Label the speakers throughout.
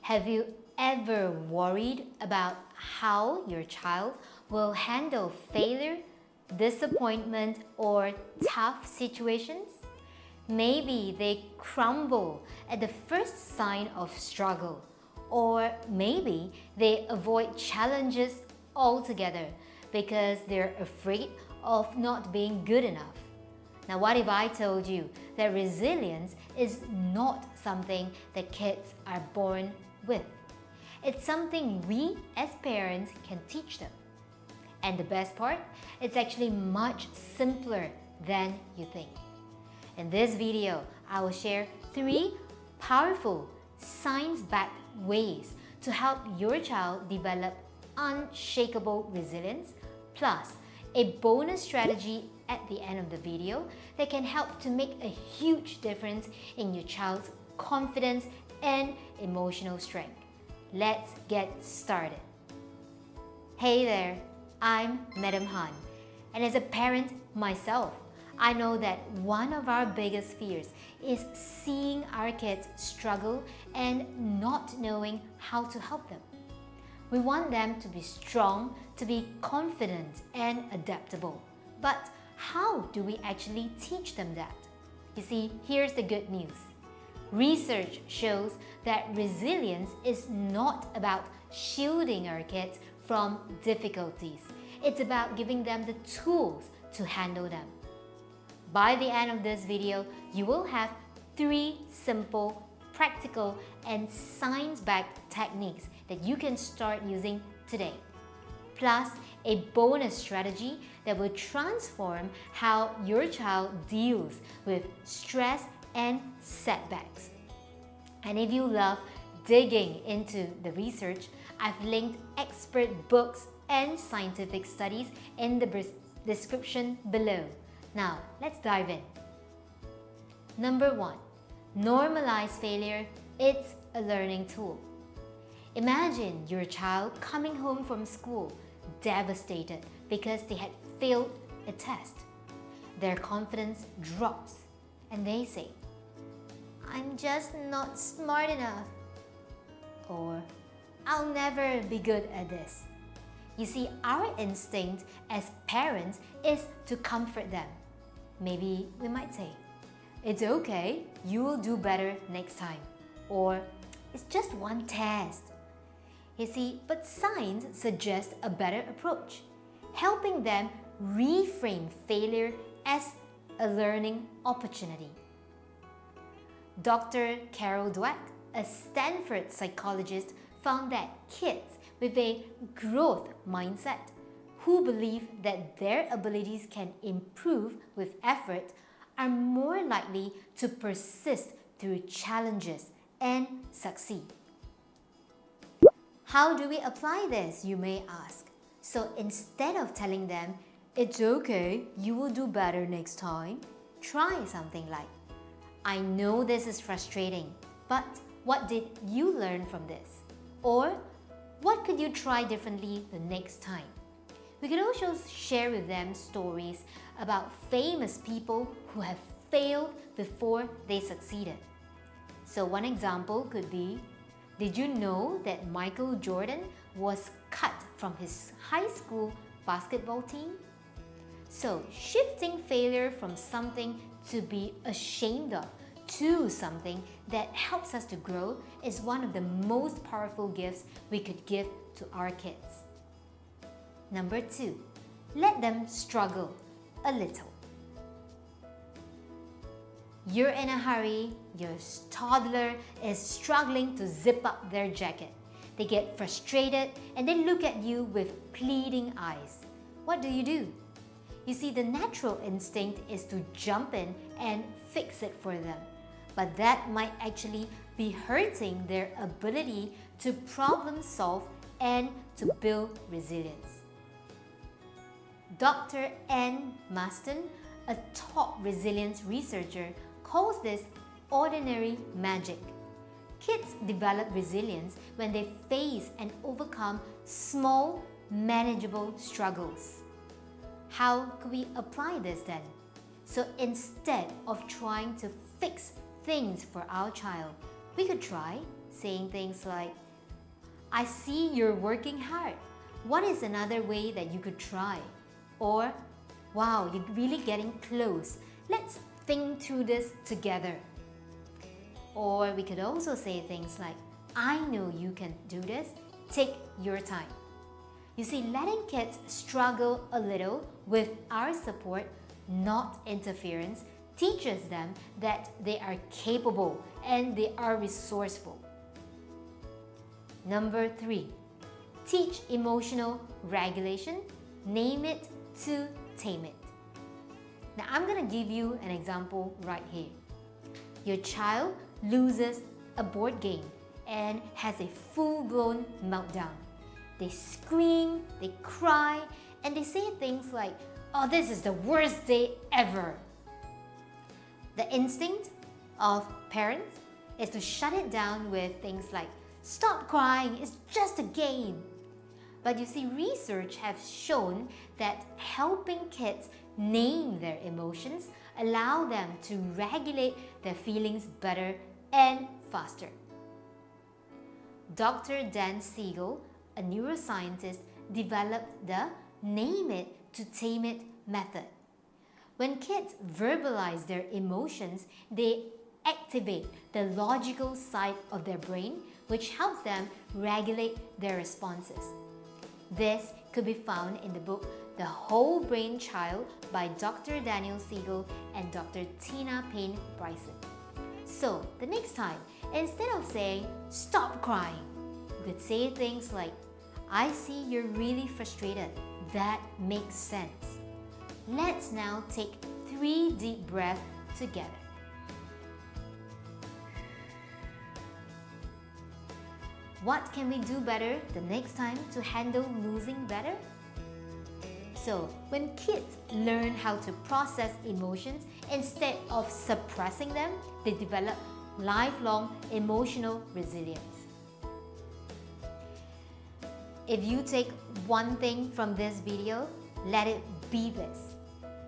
Speaker 1: Have you ever worried about how your child will handle failure, disappointment, or tough situations? Maybe they crumble at the first sign of struggle, or maybe they avoid challenges altogether because they're afraid of not being good enough. Now, what if I told you that resilience is not something that kids are born with? It's something we as parents can teach them. And the best part, it's actually much simpler than you think. In this video, I will share 3 powerful, science-backed ways to help your child develop unshakable resilience, plus a bonus strategy at the end of the video that can help to make a huge difference in your child's confidence and emotional strength. Let's get started. Hey there, I'm Madam Han, and as a parent myself, I know that one of our biggest fears is seeing our kids struggle and not knowing how to help them. We want them to be strong, to be confident and adaptable. But how do we actually teach them that? You see, here's the good news. Research shows that resilience is not about shielding our kids from difficulties. It's about giving them the tools to handle them. By the end of this video, you will have 3 simple, practical, and science-backed techniques that you can start using today. Plus, a bonus strategy that will transform how your child deals with stress and setbacks. And if you love digging into the research, I've linked expert books and scientific studies in the description below. Now, let's dive in. Number 1, normalize failure. It's a learning tool. Imagine your child coming home from school devastated because they had failed a test. Their confidence drops and they say, "I'm just not smart enough," or "I'll never be good at this." You see, our instinct as parents is to comfort them. Maybe we might say, "It's okay, you will do better next time," or "It's just one test." You see, but science suggests a better approach, helping them reframe failure as a learning opportunity. Dr. Carol Dweck, a Stanford psychologist, found that kids with a growth mindset who believe that their abilities can improve with effort are more likely to persist through challenges and succeed. How do we apply this, you may ask? So instead of telling them, "It's okay, you will do better next time," try something like, "I know this is frustrating, but what did you learn from this?" Or, "What could you try differently the next time?" We could also share with them stories about famous people who have failed before they succeeded. So one example could be, did you know that Michael Jordan was cut from his high school basketball team? So shifting failure from something to be ashamed of to something that helps us to grow is one of the most powerful gifts we could give to our kids. Number 2, let them struggle a little. You're in a hurry, your toddler is struggling to zip up their jacket. They get frustrated and they look at you with pleading eyes. What do? You see, the natural instinct is to jump in and fix it for them. But that might actually be hurting their ability to problem solve and to build resilience. Dr. Ann Maston, a top resilience researcher, calls this ordinary magic. Kids develop resilience when they face and overcome small, manageable struggles. How could we apply this then? So instead of trying to fix things for our child, we could try saying things like, I see you're working hard. What is another way that you could try? Or, wow, you're really getting close. Let's think through this together. Or we could also say things like, I know you can do this. Take your time. You see, letting kids struggle a little with our support, not interference, teaches them that they are capable and they are resourceful. Number 3, teach emotional regulation. Name it to tame it. Now, I'm going to give you an example right here. Your child loses a board game and has a full-blown meltdown. They scream, they cry, and they say things like, oh, this is the worst day ever. The instinct of parents is to shut it down with things like, stop crying, it's just a game. But you see, research has shown that helping kids name their emotions allow them to regulate their feelings better and faster. Dr. Dan Siegel, a neuroscientist, developed the Name It to Tame It method. When kids verbalize their emotions, they activate the logical side of their brain, which helps them regulate their responses. This could be found in the book The Whole Brain Child by Dr. Daniel Siegel and Dr. Tina Payne Bryson. So, the next time, instead of saying, stop crying, you could say things like, I see you're really frustrated. That makes sense. Let's now take 3 deep breaths together. What can we do better the next time to handle losing better? So, when kids learn how to process emotions instead of suppressing them, they develop lifelong emotional resilience. If you take one thing from this video, let it be this.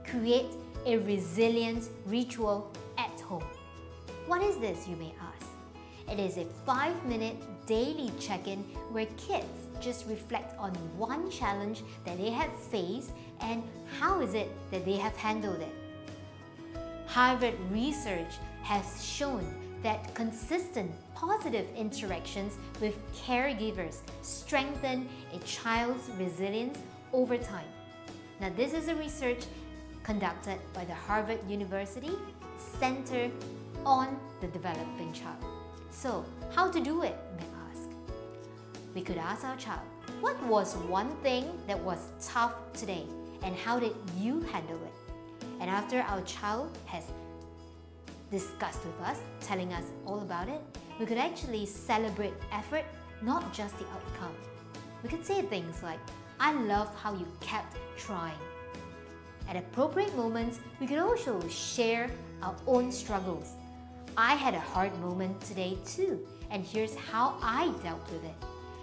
Speaker 1: Create a resilience ritual at home. What is this, you may ask? It is a 5-minute daily check-in where kids just reflect on one challenge that they have faced and how is it that they have handled it. Harvard research has shown that consistent positive interactions with caregivers strengthen a child's resilience over time. Now, this is a research conducted by the Harvard University Center on the Developing Child. So, how to do it, you may ask? We could ask our child, what was one thing that was tough today and how did you handle it? And after our child has discussed with us, telling us all about it, we could actually celebrate effort, not just the outcome. We could say things like, I love how you kept trying. At appropriate moments, we could also share our own struggles. I had a hard moment today too, and here's how I dealt with it.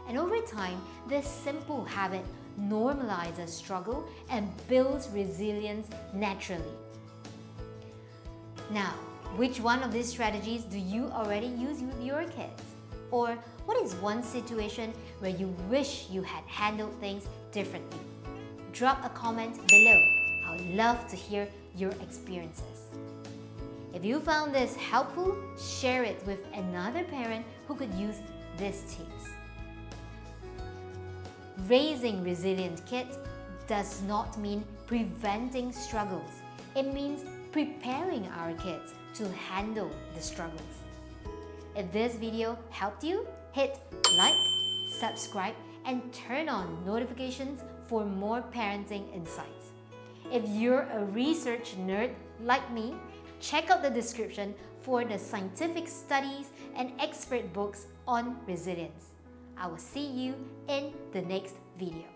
Speaker 1: And over time, this simple habit normalizes struggle and builds resilience naturally. Now, which one of these strategies do you already use with your kids? Or what is one situation where you wish you had handled things differently? Drop a comment below. I would love to hear your experiences. If you found this helpful, share it with another parent who could use these tips. Raising resilient kids does not mean preventing struggles. It means preparing our kids to handle the struggles. If this video helped you, hit like, subscribe, and turn on notifications for more parenting insights. If you're a research nerd like me, check out the description for the scientific studies and expert books on resilience. I will see you in the next video.